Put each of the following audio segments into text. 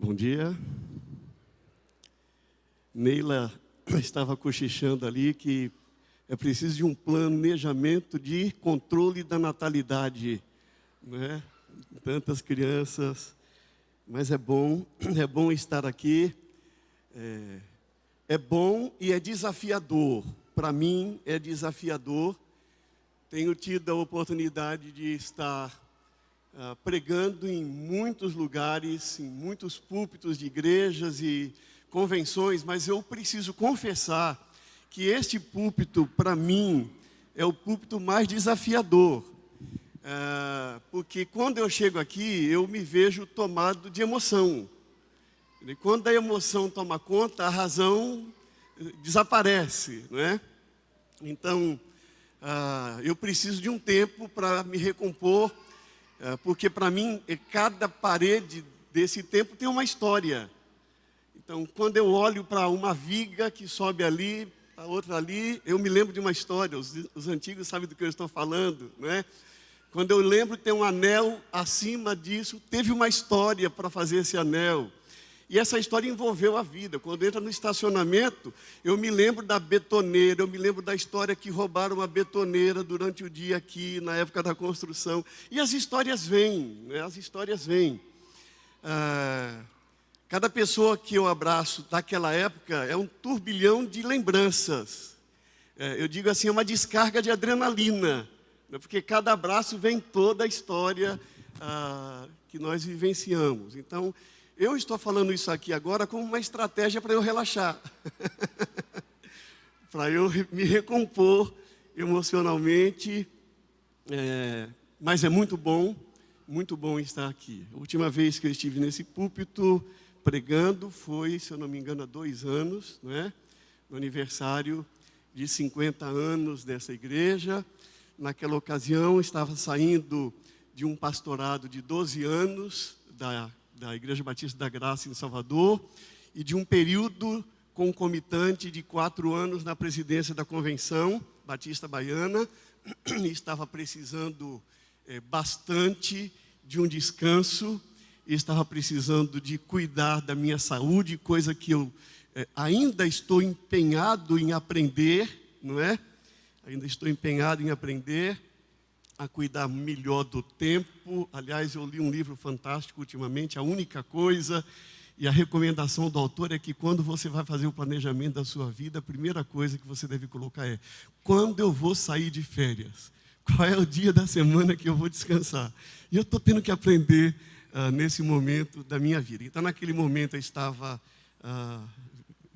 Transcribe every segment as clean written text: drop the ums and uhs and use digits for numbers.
Bom dia. Neila estava cochichando ali que é preciso de um planejamento de controle da natalidade, né? Tantas crianças, mas é bom estar aqui. É bom e é desafiador. Para mim é desafiador. Tenho tido a oportunidade de estar pregando em muitos lugares, em muitos púlpitos de igrejas e convenções, mas eu preciso confessar que este púlpito, para mim, é o púlpito mais desafiador. Porque quando eu chego aqui, eu me vejo tomado de emoção. E quando a emoção toma conta, a razão desaparece, não é? Então, eu preciso de um tempo para me recompor, porque para mim, cada parede desse tempo tem uma história. Então, quando eu olho para uma viga que sobe ali, a outra ali, eu me lembro de uma história. Os antigos sabem do que eu estou falando, não é? Quando eu lembro que tem um anel acima disso, teve uma história para fazer esse anel. E essa história envolveu a vida. Quando entra no estacionamento, eu me lembro da betoneira, eu me lembro da história que roubaram a betoneira durante o dia aqui, na época da construção. E as histórias vêm, né? As histórias vêm. Cada pessoa que eu abraço daquela época é um turbilhão de lembranças. Eu digo assim, é uma descarga de adrenalina, né? Porque cada abraço vem toda a história que nós vivenciamos. Então, eu estou falando isso aqui agora como uma estratégia para eu relaxar. Para eu me recompor emocionalmente. Mas é muito bom estar aqui. A última vez que eu estive nesse púlpito pregando foi, se eu não me engano, há 2 anos, né? No aniversário de 50 anos dessa igreja. Naquela ocasião, estava saindo de um pastorado de 12 anos da Igreja Batista da Graça em Salvador e de um período concomitante de 4 anos na presidência da Convenção Batista Baiana. Estava precisando bastante de um descanso, estava precisando de cuidar da minha saúde, coisa que eu ainda estou empenhado em aprender, não é? Ainda estou empenhado em aprender a cuidar melhor do tempo. Aliás, eu li um livro fantástico ultimamente, A Única Coisa, e a recomendação do autor é que quando você vai fazer o planejamento da sua vida, a primeira coisa que você deve colocar é: quando eu vou sair de férias? Qual é o dia da semana que eu vou descansar? E eu estou tendo que aprender nesse momento da minha vida. Então, naquele momento eu estava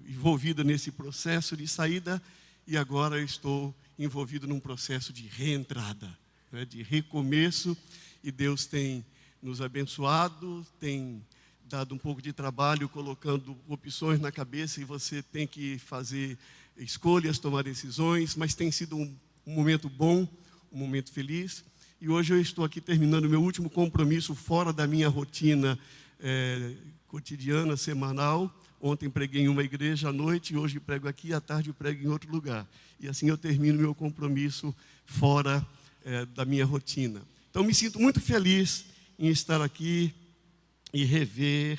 envolvido nesse processo de saída e agora eu estou envolvido num processo de reentrada, né, de recomeço, e Deus tem nos abençoado, tem dado um pouco de trabalho, colocando opções na cabeça, e você tem que fazer escolhas, tomar decisões, mas tem sido um momento bom, um momento feliz. E hoje eu estou aqui terminando o meu último compromisso fora da minha rotina cotidiana, semanal. Ontem preguei em uma igreja à noite, hoje prego aqui, à tarde eu prego em outro lugar. E assim eu termino meu compromisso fora da minha rotina. Então, me sinto muito feliz em estar aqui e rever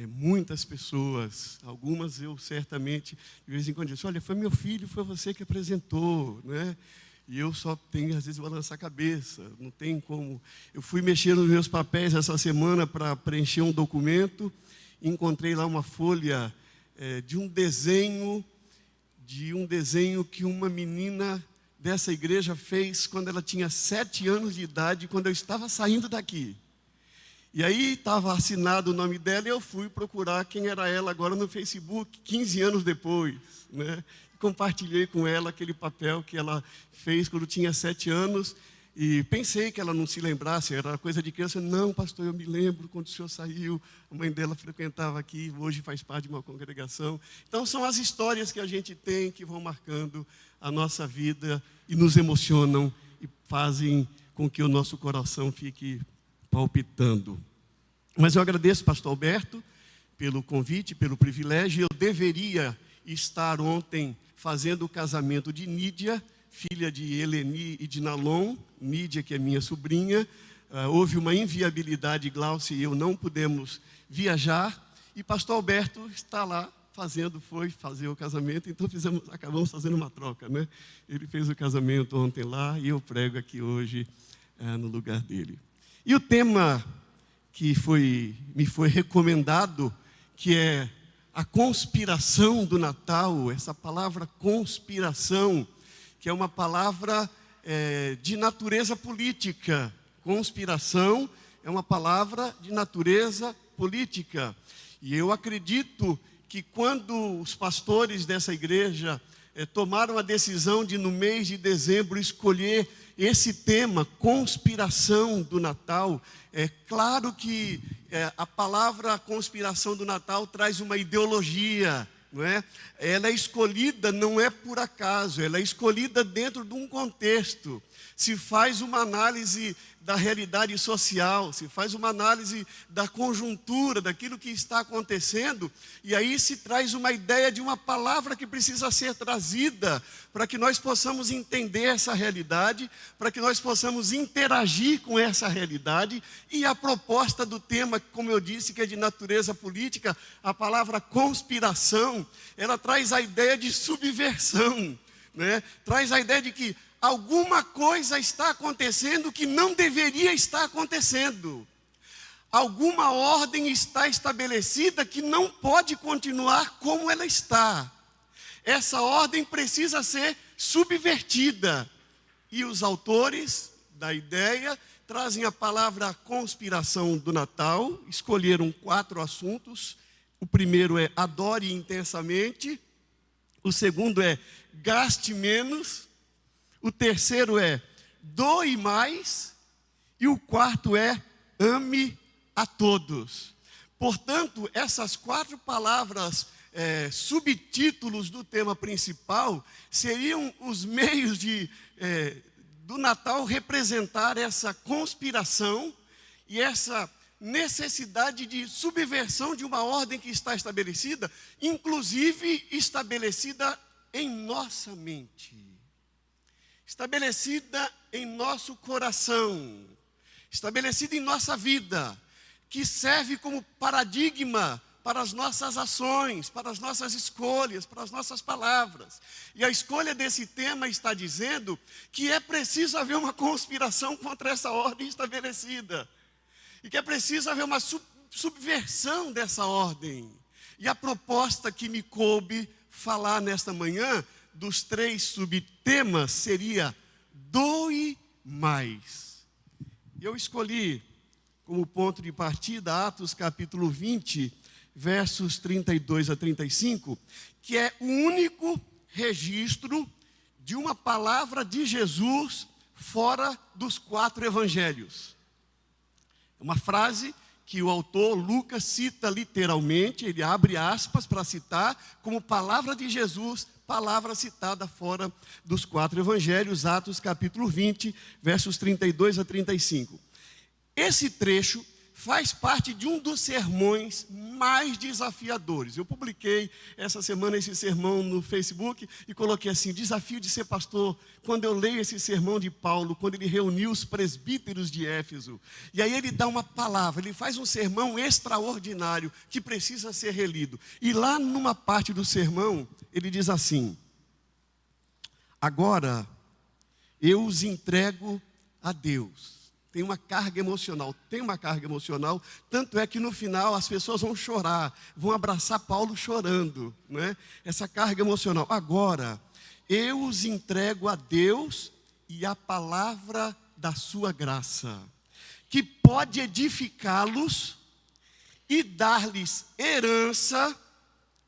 muitas pessoas. Algumas eu certamente, de vez em quando, disse: olha, foi meu filho, foi você que apresentou, né? E eu só tenho, às vezes, balançar a cabeça, não tem como. Eu fui mexer nos meus papéis essa semana para preencher um documento, encontrei lá uma folha de um desenho que uma menina dessa igreja fez quando ela tinha 7 anos de idade, quando eu estava saindo daqui. E aí estava assinado o nome dela e eu fui procurar quem era ela agora no Facebook, 15 anos depois, né? Compartilhei com ela aquele papel que ela fez quando tinha 7 anos e pensei que ela não se lembrasse, era coisa de criança. Não, pastor, eu me lembro quando o senhor saiu, a mãe dela frequentava aqui, hoje faz parte de uma congregação. Então são as histórias que a gente tem que vão marcando a nossa vida e nos emocionam e fazem com que o nosso coração fique palpitando. Mas eu agradeço, pastor Alberto, pelo convite, pelo privilégio. Eu deveria estar ontem fazendo o casamento de Nídia, filha de Eleni e de Nalon. Nídia, que é minha sobrinha. Houve uma inviabilidade, Glaucia e eu não pudemos viajar. e pastor Alberto está lá foi fazer o casamento, então acabamos fazendo uma troca, né? Ele fez o casamento ontem lá e eu prego aqui hoje no lugar dele. E o tema que me foi recomendado, que é a conspiração do Natal, essa palavra conspiração, que é uma palavra de natureza política. Conspiração é uma palavra de natureza política. E eu acredito que quando os pastores dessa igreja tomaram a decisão de, no mês de dezembro, escolher esse tema, conspiração do Natal, é claro que a palavra conspiração do Natal traz uma ideologia, não é? Ela é escolhida não é por acaso, ela é escolhida dentro de um contexto. Se faz uma análise da realidade social, se faz uma análise da conjuntura, daquilo que está acontecendo, e aí se traz uma ideia de uma palavra que precisa ser trazida para que nós possamos entender essa realidade, para que nós possamos interagir com essa realidade. E a proposta do tema, como eu disse, que é de natureza política, a palavra conspiração, ela traz a ideia de subversão, né? Traz a ideia de que alguma coisa está acontecendo que não deveria estar acontecendo. Alguma ordem está estabelecida que não pode continuar como ela está. Essa ordem precisa ser subvertida. E os autores da ideia trazem a palavra conspiração do Natal, escolheram 4 assuntos. O primeiro é adore intensamente. O segundo é gaste menos. O terceiro é doe mais. E o quarto é ame a todos. Portanto, essas 4 palavras, subtítulos do tema principal, seriam os meios do Natal representar essa conspiração e essa necessidade de subversão de uma ordem que está estabelecida, inclusive estabelecida em nossa mente, estabelecida em nosso coração, estabelecida em nossa vida, que serve como paradigma para as nossas ações, para as nossas escolhas, para as nossas palavras. E a escolha desse tema está dizendo que é preciso haver uma conspiração contra essa ordem estabelecida. E que é preciso haver uma subversão dessa ordem. E a proposta que me coube falar nesta manhã, dos 3 subtemas, seria doe mais. E eu escolhi como ponto de partida Atos capítulo 20, versos 32 a 35, que é o único registro de uma palavra de Jesus fora dos 4 evangelhos. É uma frase que o autor Lucas cita literalmente, ele abre aspas para citar como palavra de Jesus, palavra citada fora dos 4 evangelhos, Atos capítulo 20, versos 32 a 35. Esse trecho faz parte de um dos sermões mais desafiadores. Eu publiquei essa semana esse sermão no Facebook e coloquei assim: desafio de ser pastor. Quando eu leio esse sermão de Paulo, quando ele reuniu os presbíteros de Éfeso, e aí ele dá uma palavra, ele faz um sermão extraordinário que precisa ser relido. E lá numa parte do sermão, ele diz assim: agora eu os entrego a Deus. Tem uma carga emocional, tanto é que no final as pessoas vão chorar, vão abraçar Paulo chorando, né? Essa carga emocional. Agora, eu os entrego a Deus e a palavra da sua graça, que pode edificá-los e dar-lhes herança.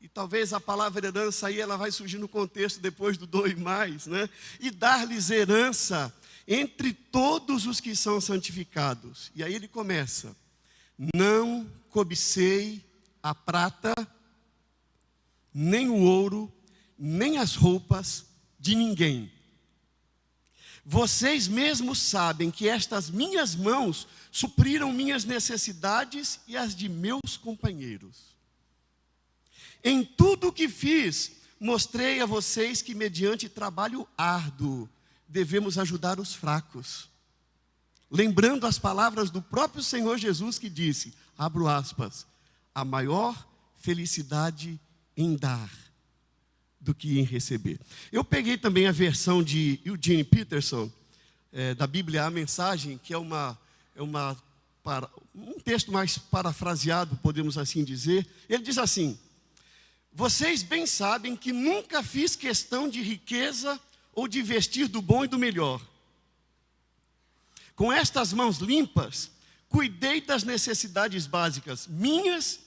E talvez a palavra herança aí ela vai surgir no contexto depois do doe mais, né? E dar-lhes herança entre todos os que são santificados. E aí ele começa: não cobicei a prata, nem o ouro, nem as roupas de ninguém. Vocês mesmos sabem que estas minhas mãos supriram minhas necessidades e as de meus companheiros. Em tudo o que fiz, mostrei a vocês que mediante trabalho árduo, devemos ajudar os fracos. Lembrando as palavras do próprio Senhor Jesus que disse, abro aspas, a maior felicidade em dar do que em receber. Eu peguei também a versão de Eugene Peterson, da Bíblia A Mensagem, que é um texto mais parafraseado, podemos assim dizer. Ele diz assim: vocês bem sabem que nunca fiz questão de riqueza ou de vestir do bom e do melhor. Com estas mãos limpas, cuidei das necessidades básicas, minhas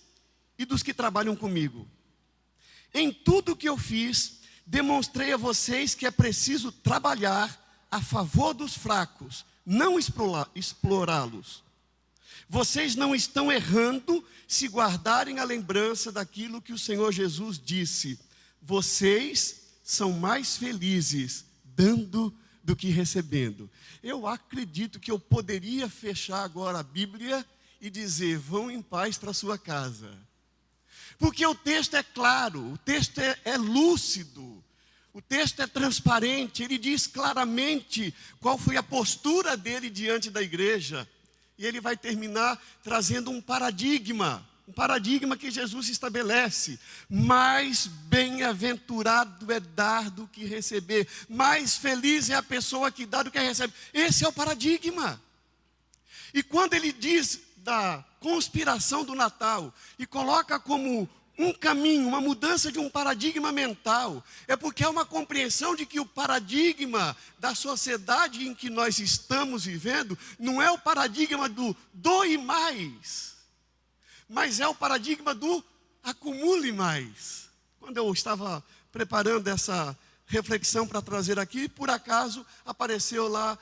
e dos que trabalham comigo. Em tudo que eu fiz, demonstrei a vocês que é preciso trabalhar a favor dos fracos, não explorá-los. Vocês não estão errando se guardarem a lembrança daquilo que o Senhor Jesus disse: vocês são mais felizes dando do que recebendo. Eu acredito que eu poderia fechar agora a Bíblia e dizer: vão em paz para sua casa. Porque o texto é claro, o texto é lúcido, o texto é transparente, ele diz claramente qual foi a postura dele diante da igreja. E ele vai terminar trazendo um paradigma que Jesus estabelece. Mais bem-aventurado é dar do que receber, mais feliz é a pessoa que dá do que recebe. Esse é o paradigma. E quando ele diz da conspiração do Natal e coloca como um caminho, uma mudança de um paradigma mental, é porque é uma compreensão de que o paradigma da sociedade em que nós estamos vivendo não é o paradigma do doe mais, mas é o paradigma do acumule mais. Quando eu estava preparando essa reflexão para trazer aqui, por acaso apareceu lá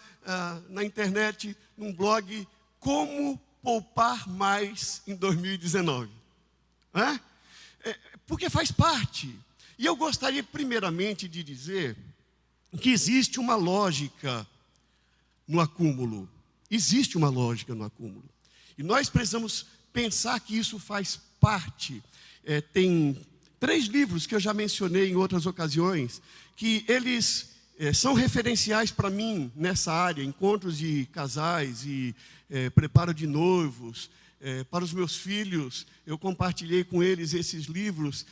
na internet, num blog, Como Poupar Mais em 2019. Porque faz parte. E eu gostaria primeiramente de dizer que existe uma lógica no acúmulo. Existe uma lógica no acúmulo. E nós precisamos pensar que isso faz parte. Tem 3 livros que eu já mencionei em outras ocasiões, que eles são referenciais para mim nessa área: encontros de casais e preparo de noivos. Para os meus filhos, eu compartilhei com eles esses livros.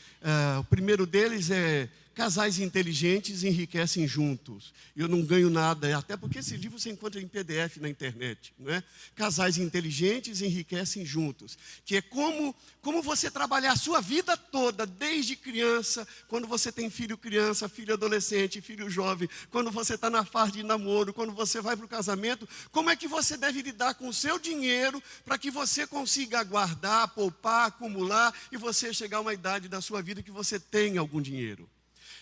O primeiro deles é Casais Inteligentes Enriquecem Juntos. Eu não ganho nada, até porque esse livro você encontra em PDF na internet, não é? Casais Inteligentes Enriquecem Juntos, que é como você trabalhar a sua vida toda, desde criança, quando você tem filho criança, filho adolescente, filho jovem, quando você está na fase de namoro, quando você vai para o casamento, como é que você deve lidar com o seu dinheiro para que você consiga guardar, poupar, acumular e você chegar a uma idade da sua vida que você tenha algum dinheiro.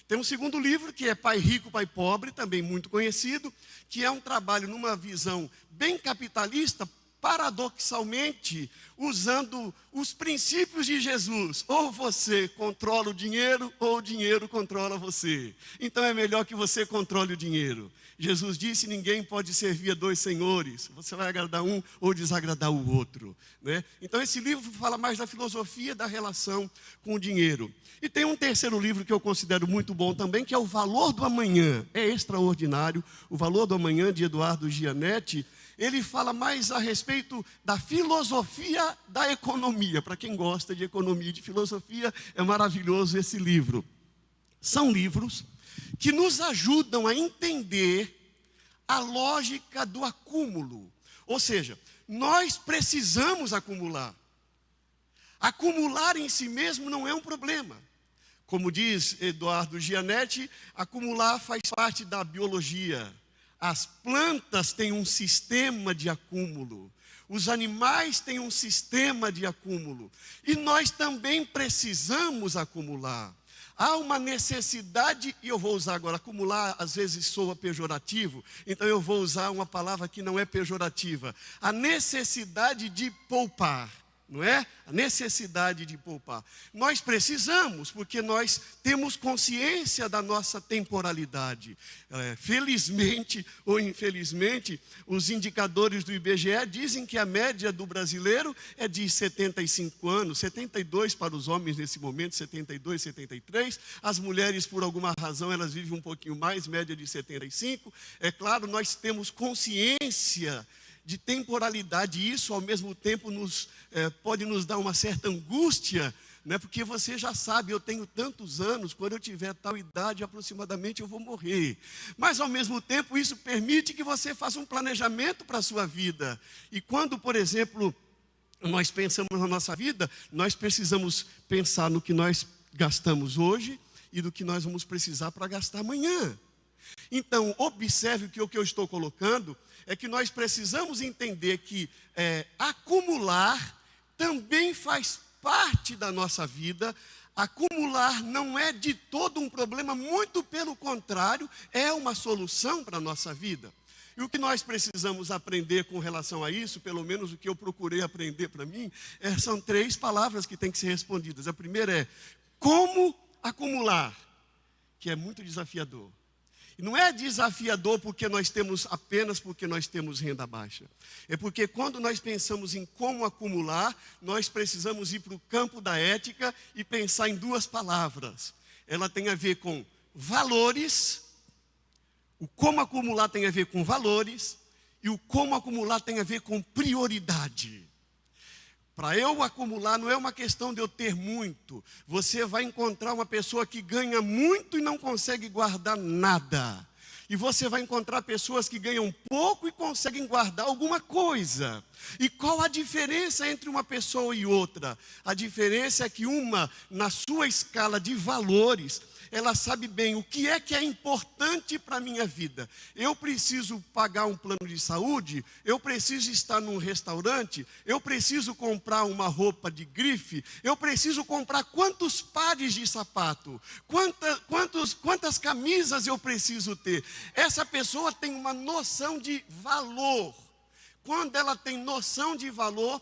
Tem um segundo livro que é Pai Rico, Pai Pobre, também muito conhecido, que é um trabalho numa visão bem capitalista, paradoxalmente usando os princípios de Jesus. Ou você controla o dinheiro, ou o dinheiro controla você. Então é melhor que você controle o dinheiro. Jesus disse: ninguém pode servir a 2 senhores. Você vai agradar um ou desagradar o outro, né? Então esse livro fala mais da filosofia da relação com o dinheiro. E tem um terceiro livro que eu considero muito bom também, que é O Valor do Amanhã. É extraordinário. O Valor do Amanhã, de Eduardo Gianetti. Ele fala mais a respeito da filosofia da economia. Para quem gosta de economia e de filosofia, é maravilhoso esse livro. São livros que nos ajudam a entender a lógica do acúmulo. Ou seja, nós precisamos acumular. Acumular em si mesmo não é um problema. Como diz Eduardo Gianetti, acumular faz parte da biologia. As plantas têm um sistema de acúmulo. Os animais têm um sistema de acúmulo. E nós também precisamos acumular. Há uma necessidade, e eu vou usar agora, acumular às vezes soa pejorativo, então eu vou usar uma palavra que não é pejorativa. A necessidade de poupar. Não é? A necessidade de poupar. Nós precisamos, porque nós temos consciência da nossa temporalidade. Felizmente ou infelizmente, os indicadores do IBGE dizem que a média do brasileiro é de 75 anos, 72 para os homens nesse momento, 72, 73. As mulheres, por alguma razão, elas vivem um pouquinho mais, média de 75. É claro, nós temos consciência de temporalidade, e isso ao mesmo tempo pode nos dar uma certa angústia, né? Porque você já sabe, eu tenho tantos anos, quando eu tiver tal idade aproximadamente eu vou morrer. Mas ao mesmo tempo isso permite que você faça um planejamento para a sua vida. E quando, por exemplo, nós pensamos na nossa vida, nós precisamos pensar no que nós gastamos hoje e do que nós vamos precisar para gastar amanhã. Então, observe que o que eu estou colocando é que nós precisamos entender que acumular também faz parte da nossa vida. Acumular não é de todo um problema, muito pelo contrário, é uma solução para a nossa vida. E o que nós precisamos aprender com relação a isso, pelo menos o que eu procurei aprender para mim, são 3 palavras que têm que ser respondidas. A primeira é, como acumular? Que é muito desafiador. E não é desafiador apenas porque nós temos renda baixa. É porque quando nós pensamos em como acumular, nós precisamos ir para o campo da ética e pensar em 2 palavras. Ela tem a ver com valores, o como acumular tem a ver com valores, e o como acumular tem a ver com prioridade. Para eu acumular não é uma questão de eu ter muito. Você vai encontrar uma pessoa que ganha muito e não consegue guardar nada. E você vai encontrar pessoas que ganham pouco e conseguem guardar alguma coisa. E qual a diferença entre uma pessoa e outra? A diferença é que uma, na sua escala de valores, ela sabe bem o que é importante para a minha vida. Eu preciso pagar um plano de saúde, eu preciso estar num restaurante, eu preciso comprar uma roupa de grife, eu preciso comprar quantos pares de sapato, quantas camisas eu preciso ter. Essa pessoa tem uma noção de valor. Quando ela tem noção de valor,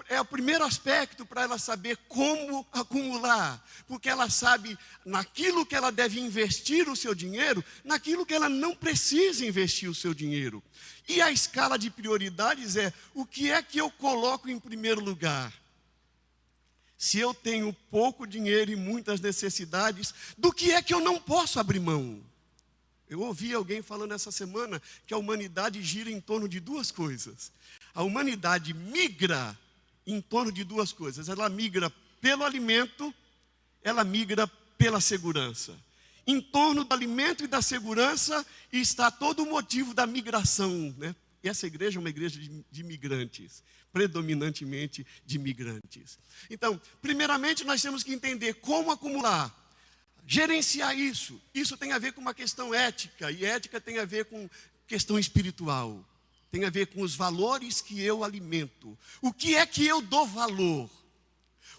é o primeiro aspecto para ela saber como acumular. Porque ela sabe naquilo que ela deve investir o seu dinheiro, naquilo que ela não precisa investir o seu dinheiro. E a escala de prioridades é, o que é que eu coloco em primeiro lugar? Se eu tenho pouco dinheiro e muitas necessidades, do que é que eu não posso abrir mão? Eu ouvi alguém falando essa semana que a humanidade gira em torno de 2 coisas. A humanidade migra em torno de 2 coisas. Ela migra pelo alimento, ela migra pela segurança. Em torno do alimento e da segurança está todo o motivo da migração, né? E essa igreja é uma igreja de migrantes, predominantemente de migrantes. Então, primeiramente nós temos que entender como acumular. Gerenciar isso. Isso tem a ver com uma questão ética. E ética tem a ver com questão espiritual. Tem a ver com os valores que eu alimento. O que é que eu dou valor?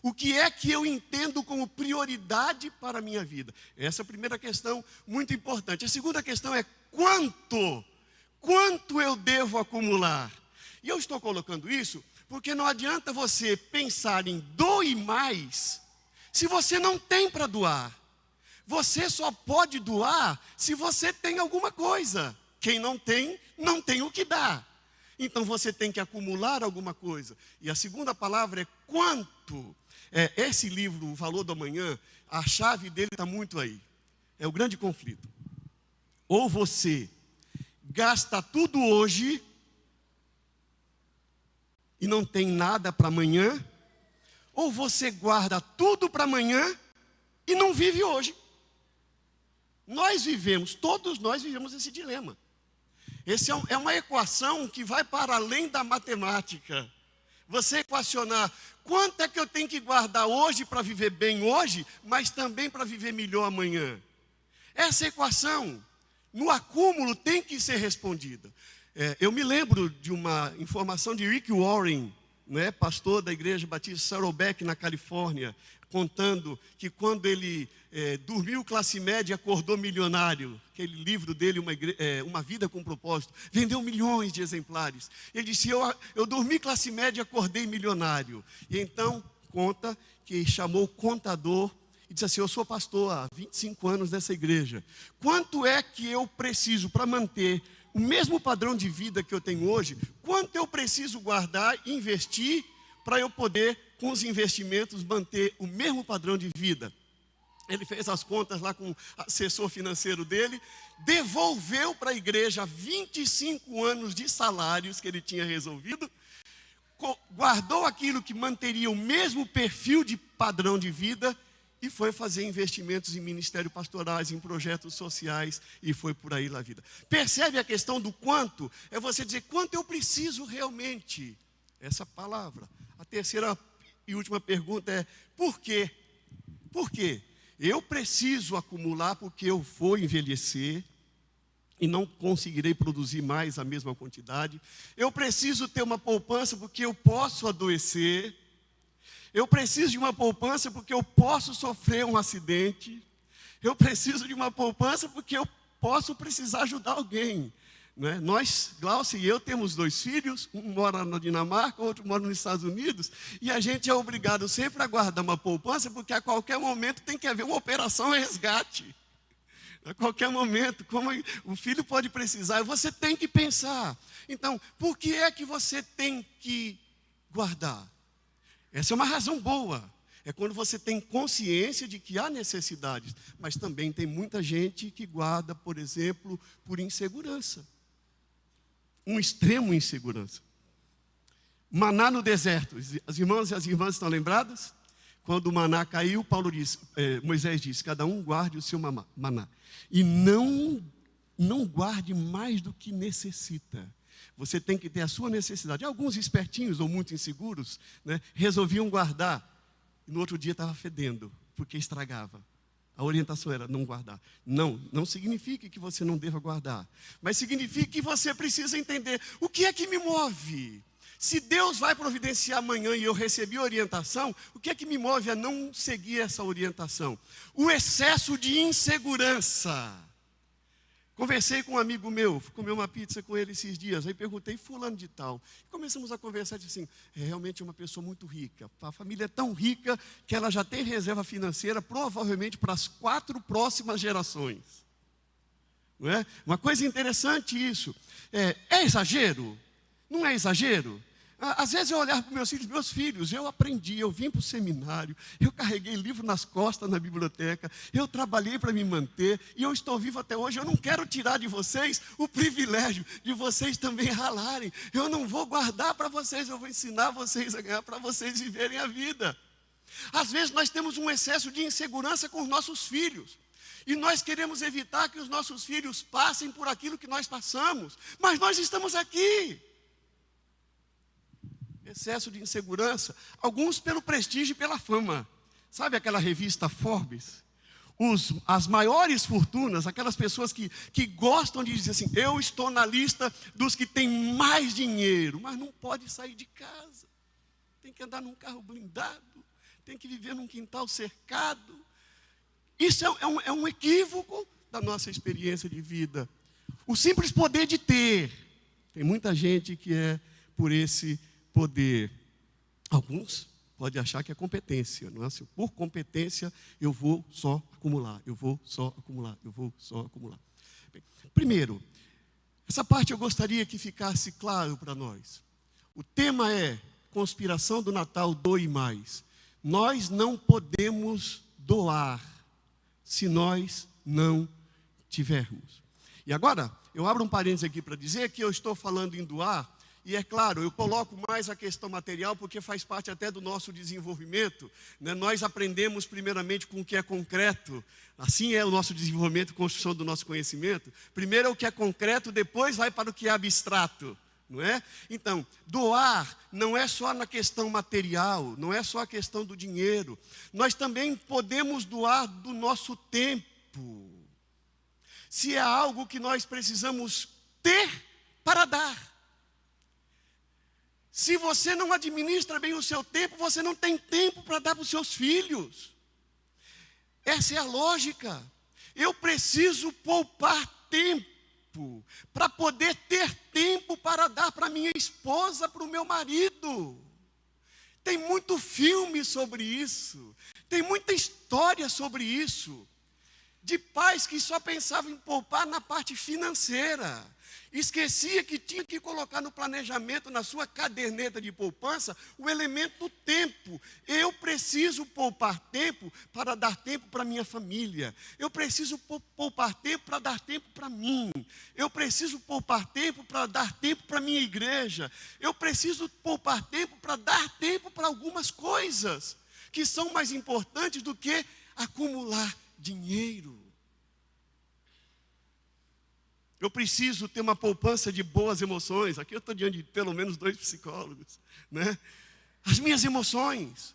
O que é que eu entendo como prioridade para a minha vida? Essa é a primeira questão muito importante. A segunda questão é quanto? Quanto eu devo acumular? E eu estou colocando isso porque não adianta você pensar em doe mais se você não tem para doar. Você só pode doar se você tem alguma coisa. Quem não tem, não tem o que dar. Então você tem que acumular alguma coisa. E a segunda palavra é quanto. Esse livro, O Valor do Amanhã, a chave dele está muito aí. É o grande conflito. Ou você gasta tudo hoje e não tem nada para amanhã, ou você guarda tudo para amanhã e não vive hoje. Todos nós vivemos esse dilema. Essa é uma equação que vai para além da matemática. Você equacionar quanto é que eu tenho que guardar hoje para viver bem hoje, mas também para viver melhor amanhã. Essa equação, no acúmulo, tem que ser respondida. Eu me lembro de uma informação de Rick Warren, né, pastor da Igreja Batista Saddleback, na Califórnia, contando que quando ele dormiu classe média, acordou milionário. Aquele livro dele, Uma Vida com Propósito, vendeu milhões de exemplares. Ele disse, eu dormi classe média, acordei milionário. E então, conta que chamou o contador e disse assim, eu sou pastor há 25 anos dessa igreja. Quanto é que eu preciso para manter o mesmo padrão de vida que eu tenho hoje? Quanto eu preciso guardar e investir para eu poder, com os investimentos, manter o mesmo padrão de vida? Ele fez as contas lá com o assessor financeiro dele, devolveu para a igreja 25 anos de salários que ele tinha resolvido, guardou aquilo que manteria o mesmo perfil de padrão de vida e foi fazer investimentos em ministérios pastorais, em projetos sociais, e foi por aí na vida. Percebe a questão do quanto? É você dizer, quanto eu preciso realmente? Essa palavra. A terceira e última pergunta é, por quê? Por quê? Eu preciso acumular porque eu vou envelhecer e não conseguirei produzir mais a mesma quantidade. Eu preciso ter uma poupança porque eu posso adoecer. Eu preciso de uma poupança porque eu posso sofrer um acidente. Eu preciso de uma poupança porque eu posso precisar ajudar alguém. Né? Nós, Glaucia e eu, temos 2 filhos. Um mora na Dinamarca, o outro mora nos Estados Unidos. E a gente é obrigado sempre a guardar uma poupança porque a qualquer momento tem que haver uma operação resgate. A qualquer momento, como o filho pode precisar, você tem que pensar. Então, por que é que você tem que guardar? Essa é uma razão boa. É quando você tem consciência de que há necessidades. Mas também tem muita gente que guarda, por exemplo, por insegurança. Um extremo insegurança. Maná no deserto. As irmãs e as irmãs estão lembradas? Quando o maná caiu, Moisés disse, cada um guarde o seu maná. E não guarde mais do que necessita. Você tem que ter a sua necessidade. Alguns espertinhos ou muito inseguros, né, resolviam guardar. E no outro dia estava fedendo, porque estragava. A orientação era não guardar. Não significa que você não deva guardar. Mas significa que você precisa entender o que é que me move. Se Deus vai providenciar amanhã e eu recebi orientação, o que é que me move a não seguir essa orientação? O excesso de insegurança. Conversei com um amigo meu, fui comer uma pizza com ele esses dias, aí perguntei, fulano de tal. Começamos a conversar, disse assim, é realmente uma pessoa muito rica. A família é tão rica que ela já tem reserva financeira provavelmente para as 4 próximas gerações. Não é? Uma coisa interessante isso. É exagero? Não é exagero? Às vezes eu olhava para meus filhos, eu aprendi, eu vim para o seminário, eu carreguei livro nas costas na biblioteca, eu trabalhei para me manter, e eu estou vivo até hoje. Eu não quero tirar de vocês o privilégio de vocês também ralarem. Eu não vou guardar para vocês, eu vou ensinar vocês a ganhar para vocês viverem a vida. Às vezes nós temos um excesso de insegurança com os nossos filhos. E nós queremos evitar que os nossos filhos passem por aquilo que nós passamos. Mas nós estamos aqui. Excesso de insegurança, alguns pelo prestígio e pela fama. Sabe aquela revista Forbes? As maiores fortunas, aquelas pessoas que gostam de dizer assim, eu estou na lista dos que têm mais dinheiro, mas não pode sair de casa. Tem que andar num carro blindado, tem que viver num quintal cercado. Isso é um equívoco da nossa experiência de vida. O simples poder de ter. Tem muita gente que é por esse poder. Alguns podem achar que é competência, não é assim? Por competência eu vou só acumular, eu vou só acumular, eu vou só acumular. Bem, primeiro, essa parte eu gostaria que ficasse claro para nós. O tema é conspiração do Natal, doe mais. Nós não podemos doar se nós não tivermos. E agora, eu abro um parênteses aqui para dizer que eu estou falando em doar. E é claro, eu coloco mais a questão material porque faz parte até do nosso desenvolvimento. Né? Nós aprendemos primeiramente com o que é concreto. Assim é o nosso desenvolvimento e construção do nosso conhecimento. Primeiro é o que é concreto, depois vai para o que é abstrato. Não é? Então, doar não é só na questão material, não é só a questão do dinheiro. Nós também podemos doar do nosso tempo. Se é algo que nós precisamos ter para dar. Se você não administra bem o seu tempo, você não tem tempo para dar para os seus filhos. Essa é a lógica. Eu preciso poupar tempo para poder ter tempo para dar para minha esposa, para o meu marido. Tem muito filme sobre isso. Tem muita história sobre isso. de pais que só pensavam em poupar na parte financeira. Esquecia que tinha que colocar no planejamento, na sua caderneta de poupança, o elemento do tempo. Eu preciso poupar tempo para dar tempo para minha família. Eu preciso poupar tempo para dar tempo para mim. Eu preciso poupar tempo para dar tempo para minha igreja. Eu preciso poupar tempo para dar tempo para algumas coisas que são mais importantes do que acumular dinheiro. Eu preciso ter uma poupança de boas emoções. Aqui eu estou diante de pelo menos 2 psicólogos, né? As minhas emoções.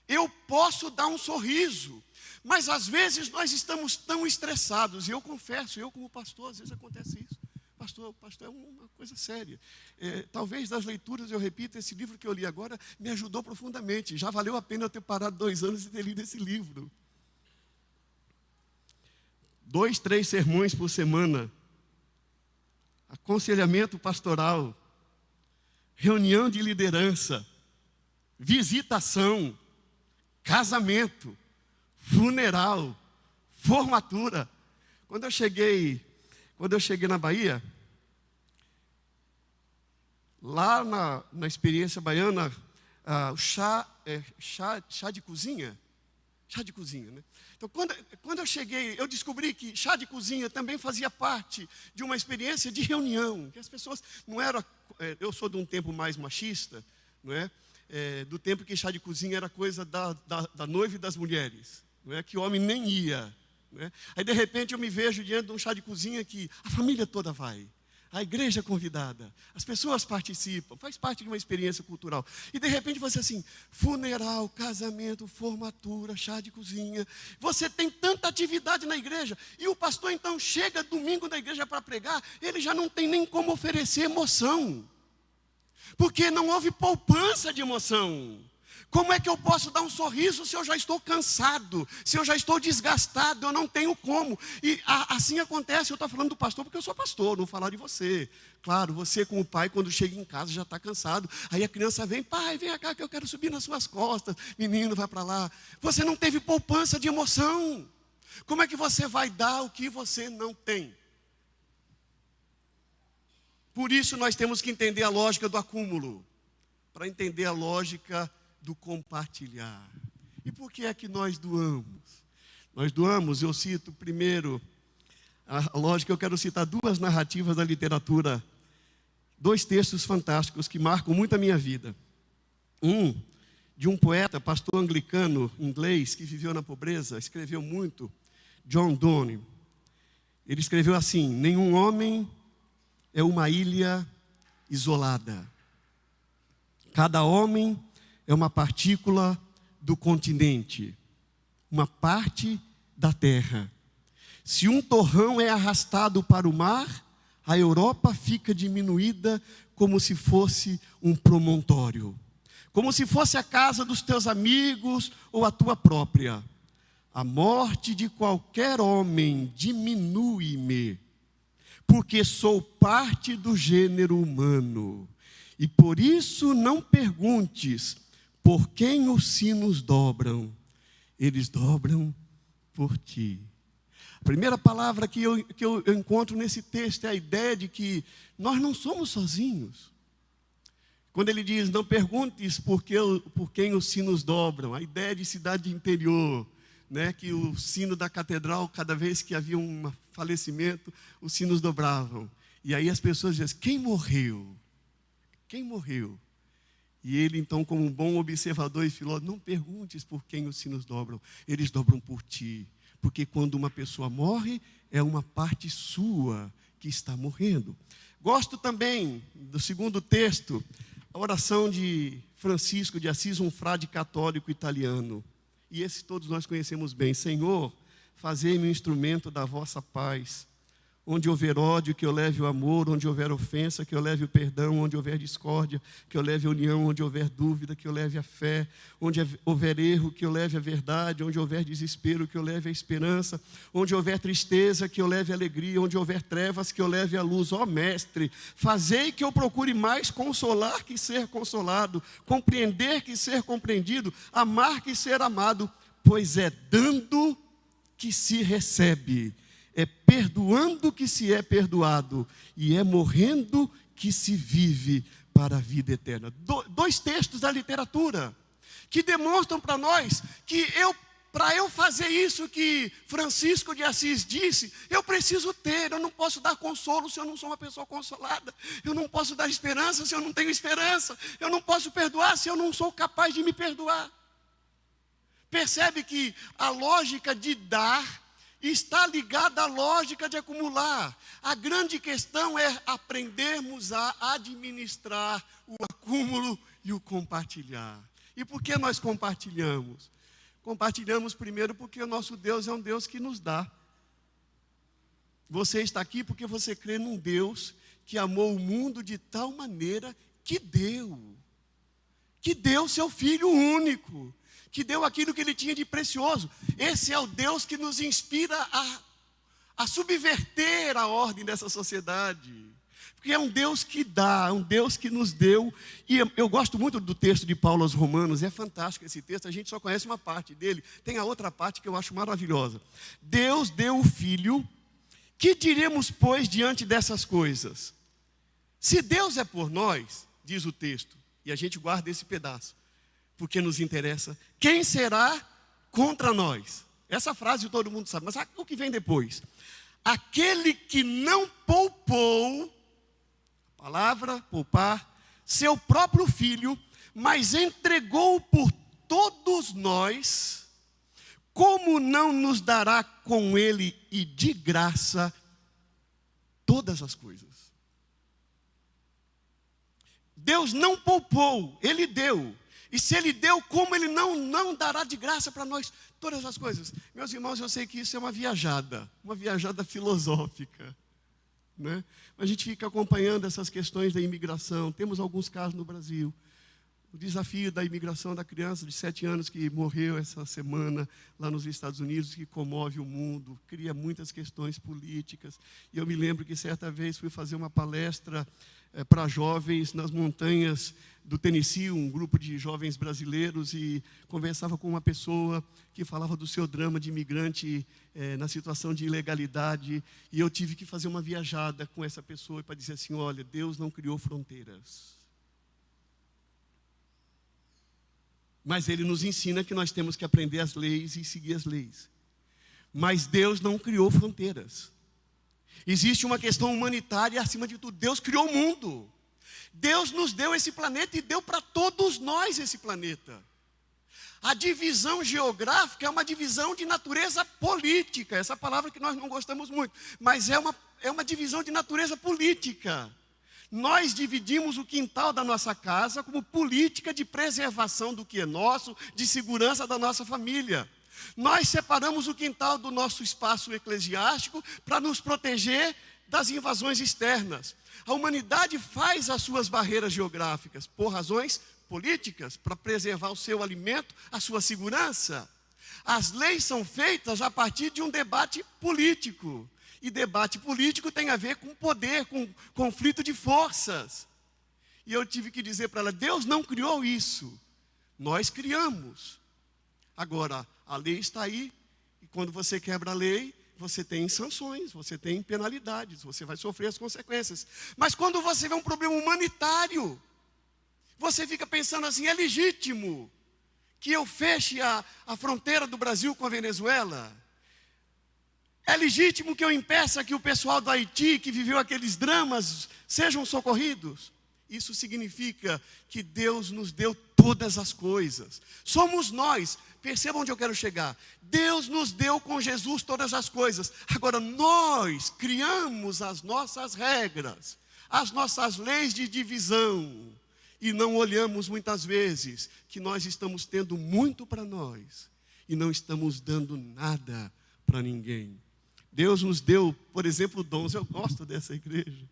Eu posso dar um sorriso, mas às vezes nós estamos tão estressados. E eu confesso, eu como pastor, às vezes acontece isso. Pastor é uma coisa séria. Talvez das leituras, eu repito, esse livro que eu li agora me ajudou profundamente. Já valeu a pena eu ter parado 2 anos e ter lido esse livro. 2, 3 sermões por semana, aconselhamento pastoral, reunião de liderança, visitação, casamento, funeral, formatura. Quando eu cheguei na Bahia, lá na experiência baiana, o chá de cozinha, né? Então, quando eu cheguei, eu descobri que chá de cozinha também fazia parte de uma experiência de reunião, que as pessoas não eram, eu sou de um tempo mais machista, não é? Do tempo que chá de cozinha era coisa da noiva e das mulheres, não é? Que o homem nem ia, não é? Aí de repente eu me vejo diante de um chá de cozinha que a família toda vai. A igreja é convidada, as pessoas participam, faz parte de uma experiência cultural. E de repente você assim, funeral, casamento, formatura, chá de cozinha. Você tem tanta atividade na igreja. E o pastor então chega domingo na igreja para pregar, ele já não tem nem como oferecer emoção. Porque não houve poupança de emoção. Como é que eu posso dar um sorriso se eu já estou cansado, se eu já estou desgastado, eu não tenho como. E assim acontece, eu estou falando do pastor porque eu sou pastor, não falar de você. Claro, você como pai, quando chega em casa já está cansado. Aí a criança vem, pai, vem cá que eu quero subir nas suas costas. Menino, vai para lá. Você não teve poupança de emoção. Como é que você vai dar o que você não tem? Por isso nós temos que entender a lógica do acúmulo, para entender a lógica do compartilhar. E por que é que nós doamos? Nós doamos, eu cito primeiro, a lógica, eu quero citar 2 narrativas da literatura, 2 textos fantásticos que marcam muito a minha vida. Um, de um poeta, pastor anglicano inglês, que viveu na pobreza, escreveu muito, John Donne. Ele escreveu assim: nenhum homem é uma ilha isolada. Cada homem é uma partícula do continente, uma parte da terra. Se um torrão é arrastado para o mar, a Europa fica diminuída como se fosse um promontório, como se fosse a casa dos teus amigos ou a tua própria. A morte de qualquer homem diminui-me, porque sou parte do gênero humano. E por isso não perguntes por quem os sinos dobram, eles dobram por ti. A primeira palavra que eu encontro nesse texto é a ideia de que nós não somos sozinhos. Quando ele diz, não perguntes por quem os sinos dobram, a ideia de cidade interior, né, que o sino da catedral, cada vez que havia um falecimento, os sinos dobravam. E aí as pessoas dizem, quem morreu? Quem morreu? E ele então, como um bom observador e filósofo, não perguntes por quem os sinos dobram, eles dobram por ti. Porque quando uma pessoa morre, é uma parte sua que está morrendo. Gosto também do segundo texto, a oração de Francisco de Assis, um frade católico italiano. E esse todos nós conhecemos bem. Senhor, fazei-me um instrumento da vossa paz. Onde houver ódio, que eu leve o amor. Onde houver ofensa, que eu leve o perdão. Onde houver discórdia, que eu leve a união. Onde houver dúvida, que eu leve a fé. Onde houver erro, que eu leve a verdade. Onde houver desespero, que eu leve a esperança. Onde houver tristeza, que eu leve a alegria. Onde houver trevas, que eu leve a luz. Ó Mestre, fazei que eu procure mais consolar que ser consolado, compreender que ser compreendido, amar que ser amado, pois é dando que se recebe, é perdoando que se é perdoado, e é morrendo que se vive para a vida eterna. Dois textos da literatura que demonstram para nós que para eu fazer isso que Francisco de Assis disse, eu preciso ter. Eu não posso dar consolo se eu não sou uma pessoa consolada. Eu não posso dar esperança se eu não tenho esperança. Eu não posso perdoar se eu não sou capaz de me perdoar. Percebe que a lógica de dar está ligada à lógica de acumular. A grande questão é aprendermos a administrar o acúmulo e o compartilhar. E por que nós compartilhamos? Compartilhamos primeiro porque o nosso Deus é um Deus que nos dá. Você está aqui porque você crê num Deus que amou o mundo de tal maneira que deu seu Filho único, que deu aquilo que Ele tinha de precioso. Esse é o Deus que nos inspira a subverter a ordem dessa sociedade. Porque é um Deus que dá, é um Deus que nos deu. E eu gosto muito do texto de Paulo aos Romanos, é fantástico esse texto, a gente só conhece uma parte dele. Tem a outra parte que eu acho maravilhosa. Deus deu o Filho, que diremos, pois, diante dessas coisas? Se Deus é por nós, diz o texto, e a gente guarda esse pedaço, porque nos interessa, quem será contra nós? Essa frase todo mundo sabe, mas o que vem depois? Aquele que não poupou, palavra, poupar, seu próprio Filho, mas entregou por todos nós, como não nos dará com Ele e de graça todas as coisas? Deus não poupou, Ele deu. E se Ele deu, como Ele não dará de graça para nós todas as coisas? Meus irmãos, eu sei que isso é uma viajada filosófica, né? A gente fica acompanhando essas questões da imigração. Temos alguns casos no Brasil. O desafio da imigração da criança de 7 anos que morreu essa semana lá nos Estados Unidos, que comove o mundo, cria muitas questões políticas. E eu me lembro que certa vez fui fazer uma palestra para jovens nas montanhas do Tennessee, um grupo de jovens brasileiros, e conversava com uma pessoa que falava do seu drama de imigrante na situação de ilegalidade, e eu tive que fazer uma viajada com essa pessoa para dizer assim: olha, Deus não criou fronteiras, mas Ele nos ensina que nós temos que aprender as leis e seguir as leis. Mas Deus não criou fronteiras. Existe uma questão humanitária acima de tudo. Deus criou o mundo. Deus nos deu esse planeta e deu para todos nós esse planeta. A divisão geográfica é uma divisão de natureza política. Essa palavra que nós não gostamos muito, mas é uma divisão de natureza política. Nós dividimos o quintal da nossa casa como política de preservação do que é nosso, de segurança da nossa família. Nós separamos o quintal do nosso espaço eclesiástico para nos proteger das invasões externas. A humanidade faz as suas barreiras geográficas por razões políticas, para preservar o seu alimento, a sua segurança. As leis são feitas a partir de um debate político. E debate político tem a ver com poder, com conflito de forças. E eu tive que dizer para ela: Deus não criou isso, nós criamos. Agora, a lei está aí, e quando você quebra a lei, você tem sanções, você tem penalidades, você vai sofrer as consequências. Mas quando você vê um problema humanitário, você fica pensando assim: é legítimo que eu feche a fronteira do Brasil com a Venezuela? É legítimo que eu impeça que o pessoal do Haiti, que viveu aqueles dramas, sejam socorridos? Isso significa que Deus nos deu todas as coisas. Somos nós, percebam onde eu quero chegar. Deus nos deu com Jesus todas as coisas. Agora nós criamos as nossas regras, as nossas leis de divisão. E não olhamos muitas vezes que nós estamos tendo muito para nós e não estamos dando nada para ninguém. Deus nos deu, por exemplo, dons. Eu gosto dessa igreja.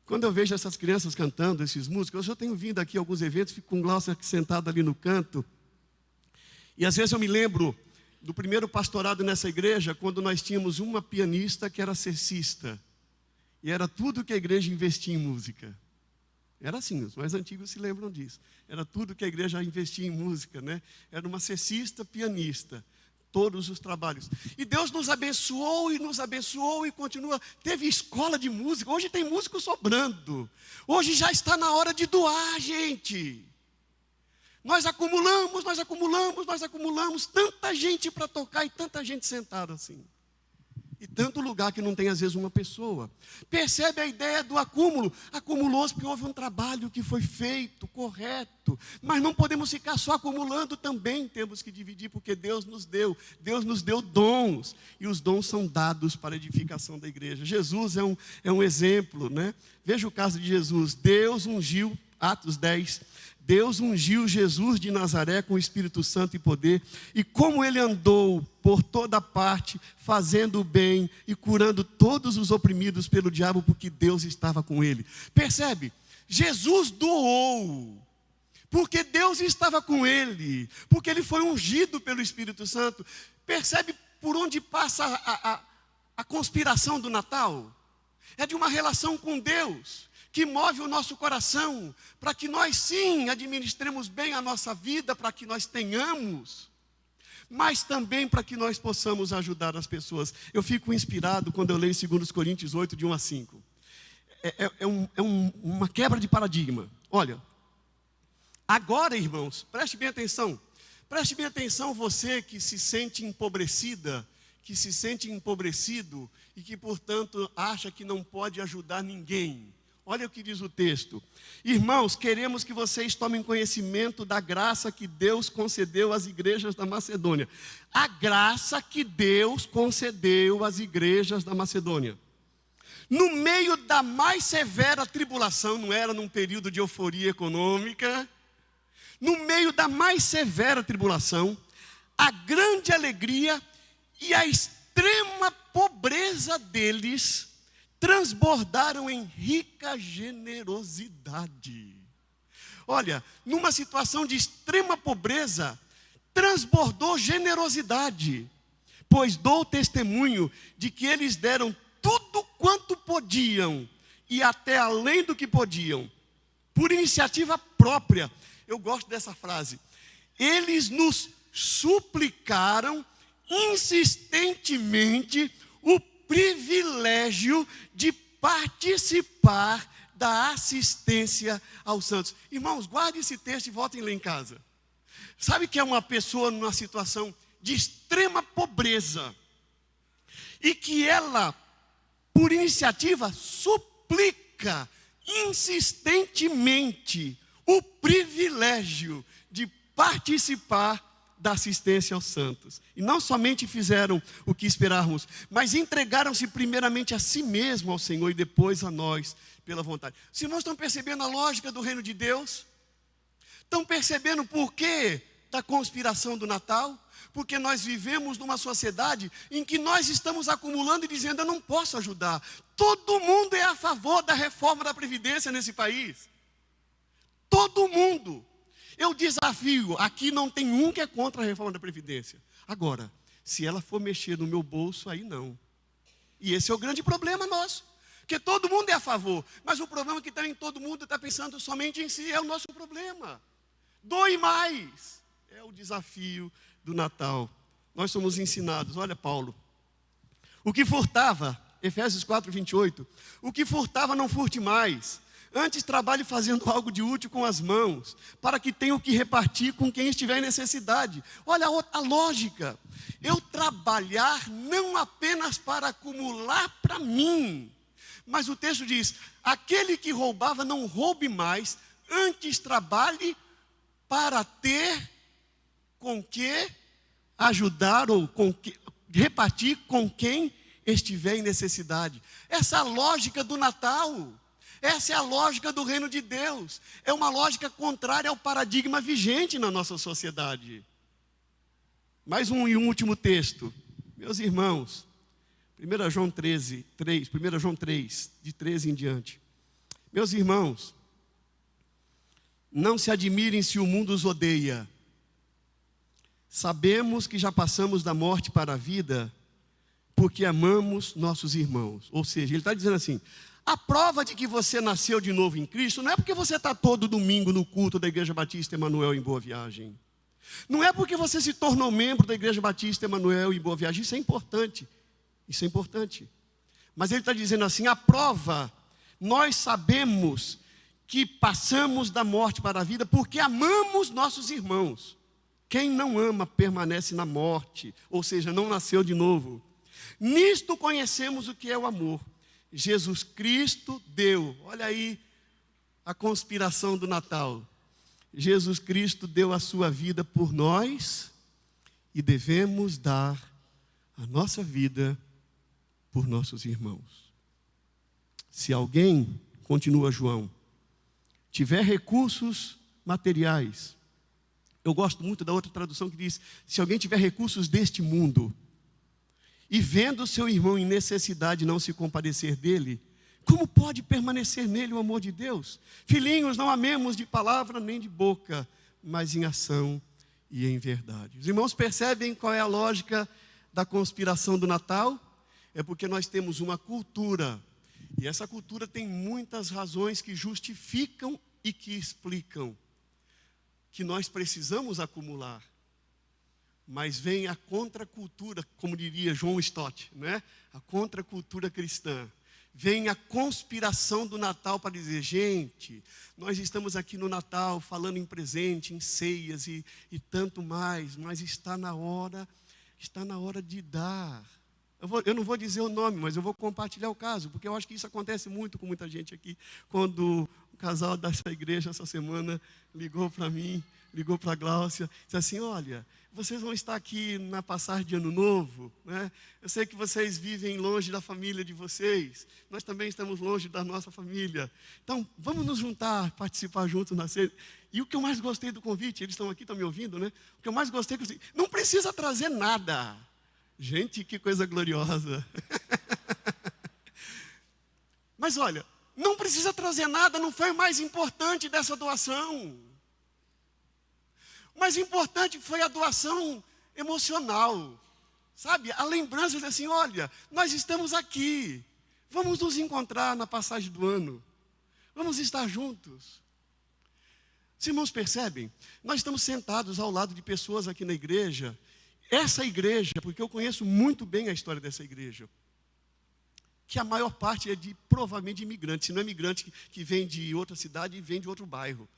Quando eu vejo essas crianças cantando, esses músicos, eu já tenho vindo aqui a alguns eventos, fico com o Glaucio sentado ali no canto. E às vezes eu me lembro do primeiro pastorado nessa igreja, quando nós tínhamos uma pianista que era cessista. E era tudo que a igreja investia em música. Era assim, os mais antigos se lembram disso. Era tudo que a igreja investia em música, né? Era uma cessista pianista. todos os trabalhos. E Deus nos abençoou e continua. Teve escola de música, hoje tem músico sobrando. Hoje já está na hora de doar, gente. Nós acumulamos tanta gente para tocar e tanta gente sentada assim. E tanto lugar que não tem às vezes uma pessoa. Percebe a ideia do acúmulo? Acumulou-se porque houve um trabalho que foi feito, correto. Mas não podemos ficar só acumulando também. Temos que dividir porque Deus nos deu dons. E os dons são dados para a edificação da igreja. Jesus é um exemplo, né? Veja o caso de Jesus. Deus ungiu, Atos 10. Deus ungiu Jesus de Nazaré com o Espírito Santo e poder, e como ele andou por toda parte, fazendo o bem e curando todos os oprimidos pelo diabo, porque Deus estava com ele. Percebe? Jesus doou, porque Deus estava com ele, porque ele foi ungido pelo Espírito Santo. Percebe por onde passa a conspiração do Natal? É de uma relação com Deus, que move o nosso coração, para que nós sim administremos bem a nossa vida, para que nós tenhamos, mas também para que nós possamos ajudar as pessoas. Eu fico inspirado quando eu leio 2 Coríntios 8, de 1 a 5. Uma quebra de paradigma. Olha, agora, irmãos, preste bem atenção você que se sente empobrecida, que se sente empobrecido e que, portanto, acha que não pode ajudar ninguém. Olha o que diz o texto. Irmãos, queremos que vocês tomem conhecimento da graça que Deus concedeu às igrejas da Macedônia. A graça que Deus concedeu às igrejas da Macedônia. No meio da mais severa tribulação, não era num período de euforia econômica, no meio da mais severa tribulação, a grande alegria e a extrema pobreza deles transbordaram em rica generosidade. Olha, numa situação de extrema pobreza, transbordou generosidade, pois dou testemunho de que eles deram tudo quanto podiam, e até além do que podiam, por iniciativa própria. Eu gosto dessa frase. Eles nos suplicaram insistentemente o privilégio de participar da assistência aos santos. Irmãos, guarde esse texto e voltem lá em casa. Sabe que é uma pessoa numa situação de extrema pobreza e que ela, por iniciativa, suplica insistentemente o privilégio de participar da assistência aos santos. E não somente fizeram o que esperávamos, mas entregaram-se primeiramente a si mesmo ao Senhor e depois a nós, pela vontade. Os irmãos estão percebendo a lógica do reino de Deus? Estão percebendo o porquê da conspiração do Natal? Porque nós vivemos numa sociedade em que nós estamos acumulando e dizendo: eu não posso ajudar. Todo mundo é a favor da reforma da Previdência nesse país. Todo mundo. Eu desafio, aqui não tem um que é contra a reforma da Previdência. Agora, se ela for mexer no meu bolso, aí não. E esse é o grande problema nosso. Porque todo mundo é a favor, mas o problema é que também todo mundo está pensando somente em si, é o nosso problema. Doe mais. É o desafio do Natal. Nós somos ensinados, olha Paulo. O que furtava, Efésios 4, 28. O que furtava não furte mais. Antes trabalhe fazendo algo de útil com as mãos, para que tenha o que repartir com quem estiver em necessidade. Olha a lógica. Eu trabalhar não apenas para acumular para mim, mas o texto diz: aquele que roubava não roube mais, antes trabalhe para ter com que ajudar ou com que repartir com quem estiver em necessidade. Essa é a lógica do Natal. Essa é a lógica do reino de Deus. É uma lógica contrária ao paradigma vigente na nossa sociedade. Mais um e último texto. Meus irmãos, 1 João 3, de 13 em diante. Meus irmãos, não se admirem se o mundo os odeia. Sabemos que já passamos da morte para a vida, porque amamos nossos irmãos. Ou seja, ele está dizendo assim: a prova de que você nasceu de novo em Cristo não é porque você está todo domingo no culto da Igreja Batista Emanuel em Boa Viagem. Não é porque você se tornou membro da Igreja Batista Emanuel em Boa Viagem, isso é importante. Isso é importante. Mas ele está dizendo assim, a prova, nós sabemos que passamos da morte para a vida porque amamos nossos irmãos. Quem não ama permanece na morte, ou seja, não nasceu de novo. Nisto conhecemos o que é o amor. Jesus Cristo deu, olha aí a conspiração do Natal. Jesus Cristo deu a sua vida por nós e devemos dar a nossa vida por nossos irmãos. Se alguém, continua João, tiver recursos materiais, eu gosto muito da outra tradução que diz, se alguém tiver recursos deste mundo, e vendo seu irmão em necessidade não se compadecer dele, como pode permanecer nele o amor de Deus? Filhinhos, não amemos de palavra nem de boca, mas em ação e em verdade. Os irmãos percebem qual é a lógica da conspiração do Natal? É porque nós temos uma cultura, e essa cultura tem muitas razões que justificam e que explicam que nós precisamos acumular. Mas vem a contracultura, como diria João Stott, né? A contracultura cristã. Vem a conspiração do Natal para dizer, gente, nós estamos aqui no Natal falando em presente, em ceias e tanto mais, mas está na hora de dar. Eu não vou dizer o nome, mas eu vou compartilhar o caso, porque eu acho que isso acontece muito com muita gente aqui. Quando o casal dessa igreja essa semana ligou para mim, ligou para a Gláucia, disse assim, olha, vocês vão estar aqui na passagem de Ano Novo, né? Eu sei que vocês vivem longe da família de vocês, nós também estamos longe da nossa família. Então, vamos nos juntar, participar juntos na ceia. E o que eu mais gostei do convite, eles estão aqui, estão me ouvindo, né? O que eu mais gostei, não precisa trazer nada. Gente, que coisa gloriosa. Mas olha, não precisa trazer nada, não foi o mais importante dessa doação. O mais importante foi a doação emocional, sabe? A lembrança de assim, olha, nós estamos aqui, vamos nos encontrar na passagem do ano, vamos estar juntos. Os irmãos percebem? Nós estamos sentados ao lado de pessoas aqui na igreja, essa igreja, porque eu conheço muito bem a história dessa igreja, que a maior parte é provavelmente de imigrantes, se não é imigrante que vem de outra cidade e vem de outro bairro.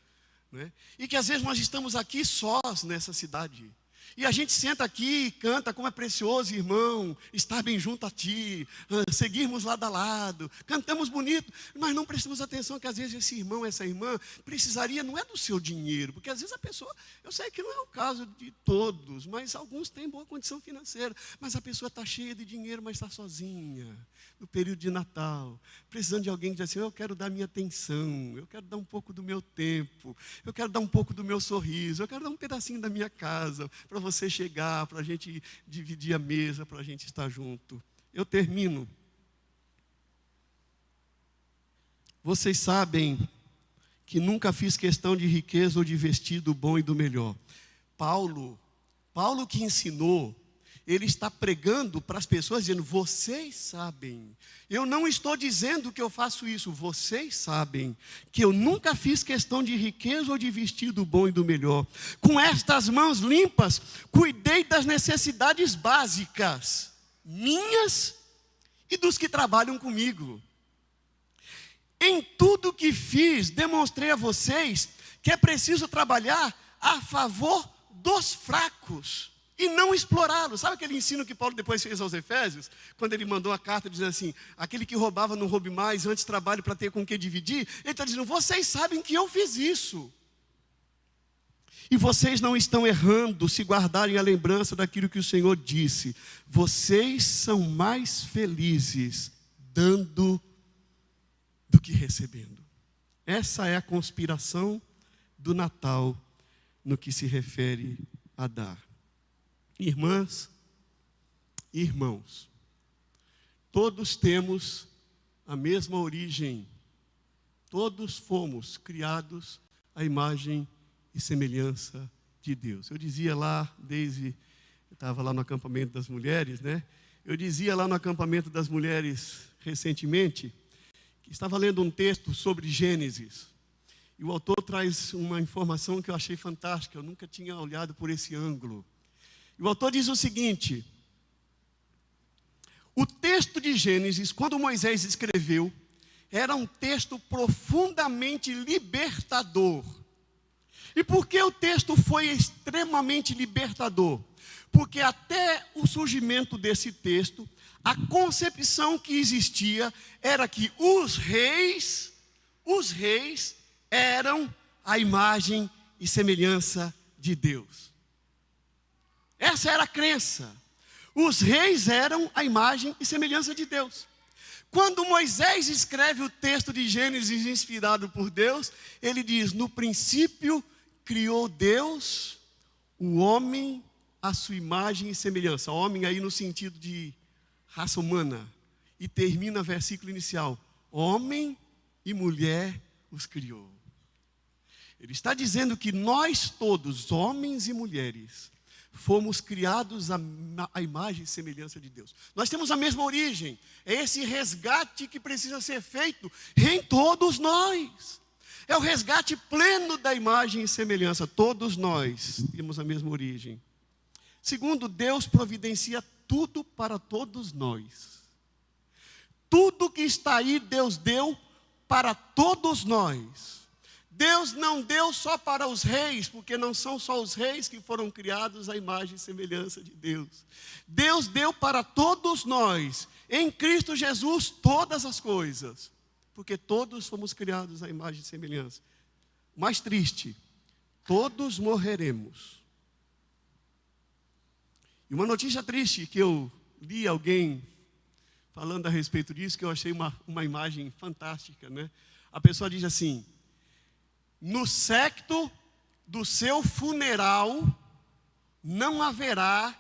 Né? E que às vezes nós estamos aqui sós nessa cidade. E a gente senta aqui e canta como é precioso, irmão, estar bem junto a ti, seguirmos lado a lado, cantamos bonito, mas não prestamos atenção que às vezes esse irmão, essa irmã, precisaria, não é do seu dinheiro, porque às vezes a pessoa, eu sei que não é o caso de todos, mas alguns têm boa condição financeira, mas a pessoa está cheia de dinheiro, mas está sozinha, no período de Natal, precisando de alguém que diz assim, eu quero dar minha atenção, eu quero dar um pouco do meu tempo, eu quero dar um pouco do meu sorriso, eu quero dar um pedacinho da minha casa, para você chegar, para a gente dividir a mesa, para a gente estar junto. Eu termino. Vocês sabem que nunca fiz questão de riqueza ou de vestido bom e do melhor. Paulo que ensinou, ele está pregando para as pessoas dizendo, vocês sabem, eu não estou dizendo que eu faço isso, vocês sabem que eu nunca fiz questão de riqueza ou de vestido bom e do melhor. Com estas mãos limpas, cuidei das necessidades básicas, minhas e dos que trabalham comigo. Em tudo que fiz, demonstrei a vocês que é preciso trabalhar a favor dos fracos e não explorá-los. Sabe aquele ensino que Paulo depois fez aos Efésios? Quando ele mandou a carta dizendo assim, aquele que roubava não roube mais, antes trabalhe para ter com o que dividir. Ele está dizendo, vocês sabem que eu fiz isso. E vocês não estão errando se guardarem a lembrança daquilo que o Senhor disse. Vocês são mais felizes dando do que recebendo. Essa é a conspiração do Natal no que se refere a dar. Irmãs, irmãos, todos temos a mesma origem, todos fomos criados à imagem e semelhança de Deus. Eu dizia lá, eu estava lá no acampamento das mulheres, né? Eu dizia lá no acampamento das mulheres recentemente, que estava lendo um texto sobre Gênesis, E o autor traz uma informação que eu achei fantástica, eu nunca tinha olhado por esse ângulo. E o autor diz o seguinte: o texto de Gênesis, quando Moisés escreveu, era um texto profundamente libertador. E por que o texto foi extremamente libertador? Porque até o surgimento desse texto, a concepção que existia era que os reis eram a imagem e semelhança de Deus. Essa era a crença. Os reis eram a imagem e semelhança de Deus. Quando Moisés escreve o texto de Gênesis inspirado por Deus, ele diz: no princípio criou Deus o homem à sua imagem e semelhança. Homem aí no sentido de raça humana. E termina o versículo inicial: homem e mulher os criou. Ele está dizendo que nós todos, homens e mulheres, fomos criados à imagem e semelhança de Deus. Nós temos a mesma origem. É esse resgate que precisa ser feito em todos nós. É o resgate pleno da imagem e semelhança. Todos nós temos a mesma origem. Segundo, Deus providencia tudo para todos nós. Tudo que está aí, Deus deu para todos nós. Deus não deu só para os reis, porque não são só os reis que foram criados à imagem e semelhança de Deus. Deus deu para todos nós, em Cristo Jesus, todas as coisas, porque todos fomos criados à imagem e semelhança. Mais triste, todos morreremos. E uma notícia triste que eu li alguém falando a respeito disso, que eu achei uma imagem fantástica, né? A pessoa diz assim: no séquito do seu funeral não haverá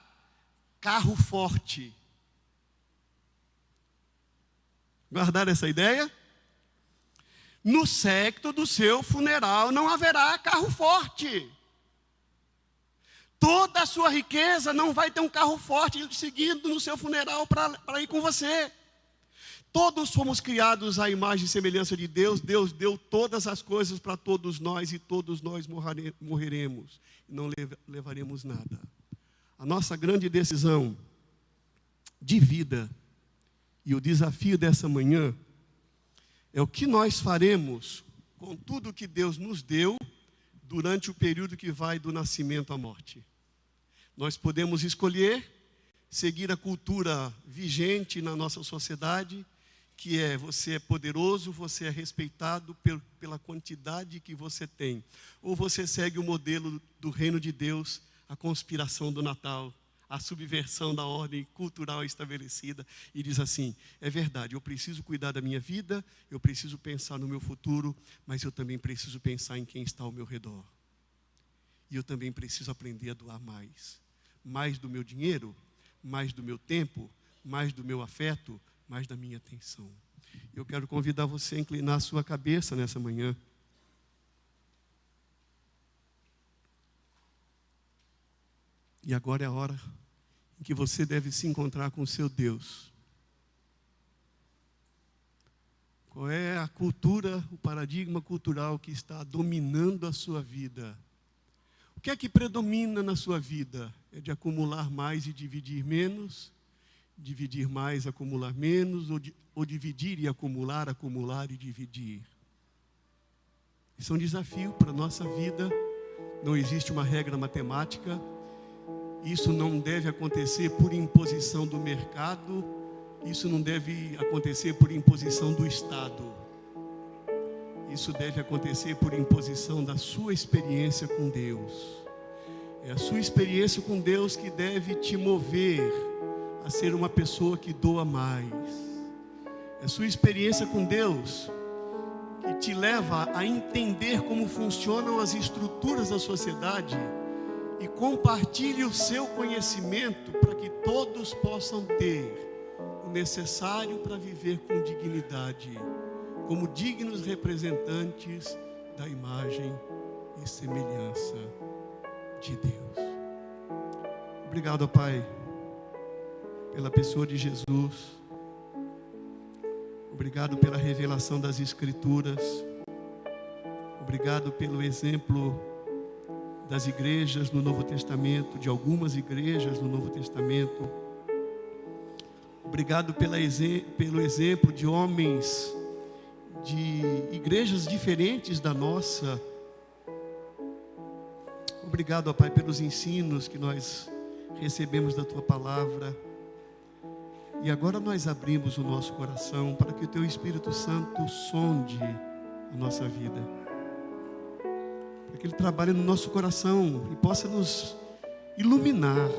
carro forte. Guardaram essa ideia? No séquito do seu funeral não haverá carro forte. Toda a sua riqueza não vai ter um carro forte seguindo no seu funeral para ir com você. Todos fomos criados à imagem e semelhança de Deus. Deus deu todas as coisas para todos nós e todos nós morreremos. E não levaremos nada. A nossa grande decisão de vida e o desafio dessa manhã é o que nós faremos com tudo que Deus nos deu durante o período que vai do nascimento à morte. Nós podemos escolher seguir a cultura vigente na nossa sociedade, que é: você é poderoso, você é respeitado pela quantidade que você tem. Ou você segue o modelo do reino de Deus, a conspiração do Natal, a subversão da ordem cultural estabelecida, e diz assim: é verdade, eu preciso cuidar da minha vida, eu preciso pensar no meu futuro, mas eu também preciso pensar em quem está ao meu redor. E eu também preciso aprender a doar mais. Mais do meu dinheiro, mais do meu tempo, mais do meu afeto, mais da minha atenção. Eu quero convidar você a inclinar a sua cabeça nessa manhã. E agora é a hora em que você deve se encontrar com o seu Deus. Qual é a cultura, o paradigma cultural que está dominando a sua vida? O que é que predomina na sua vida? É de acumular mais e dividir menos? Dividir mais, acumular menos? Ou dividir e acumular, acumular e dividir? Isso é um desafio para a nossa vida. Não existe uma regra matemática. Isso não deve acontecer por imposição do mercado. Isso não deve acontecer por imposição do Estado. Isso deve acontecer por imposição da sua experiência com Deus. É a sua experiência com Deus que deve te mover a ser uma pessoa que doa mais. É a sua experiência com Deus que te leva a entender como funcionam as estruturas da sociedade e compartilhe o seu conhecimento para que todos possam ter o necessário para viver com dignidade, como dignos representantes da imagem e semelhança de Deus. Obrigado, Pai, pela pessoa de Jesus. Obrigado pela revelação das Escrituras. Obrigado pelo exemplo das igrejas no Novo Testamento, de algumas igrejas no Novo Testamento. Obrigado pelo exemplo de homens de igrejas diferentes da nossa. Obrigado, ó Pai, pelos ensinos que nós recebemos da Tua Palavra. E agora nós abrimos o nosso coração para que o Teu Espírito Santo sonde a nossa vida, para que Ele trabalhe no nosso coração e possa nos iluminar.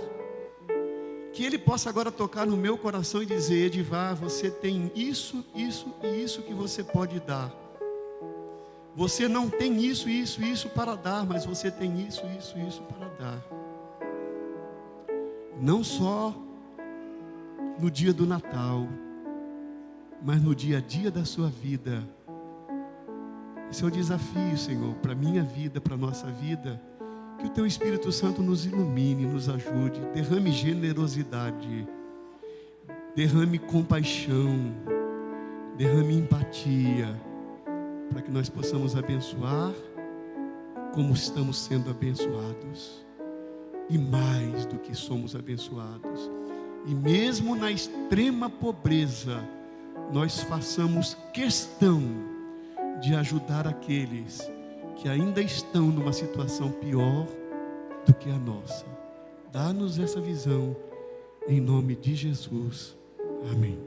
Que Ele possa agora tocar no meu coração e dizer: Edivar, você tem isso, isso e isso que você pode dar. Você não tem isso, isso, isso para dar, mas você tem isso, isso, isso para dar. Não só no dia do Natal, mas no dia a dia da sua vida. Esse é o desafio, Senhor, para a minha vida, para a nossa vida. Que o Teu Espírito Santo nos ilumine, nos ajude, derrame generosidade, derrame compaixão, derrame empatia, para que nós possamos abençoar como estamos sendo abençoados, e mais do que somos abençoados. E mesmo na extrema pobreza, nós façamos questão de ajudar aqueles que ainda estão numa situação pior do que a nossa. Dá-nos essa visão, em nome de Jesus. Amém.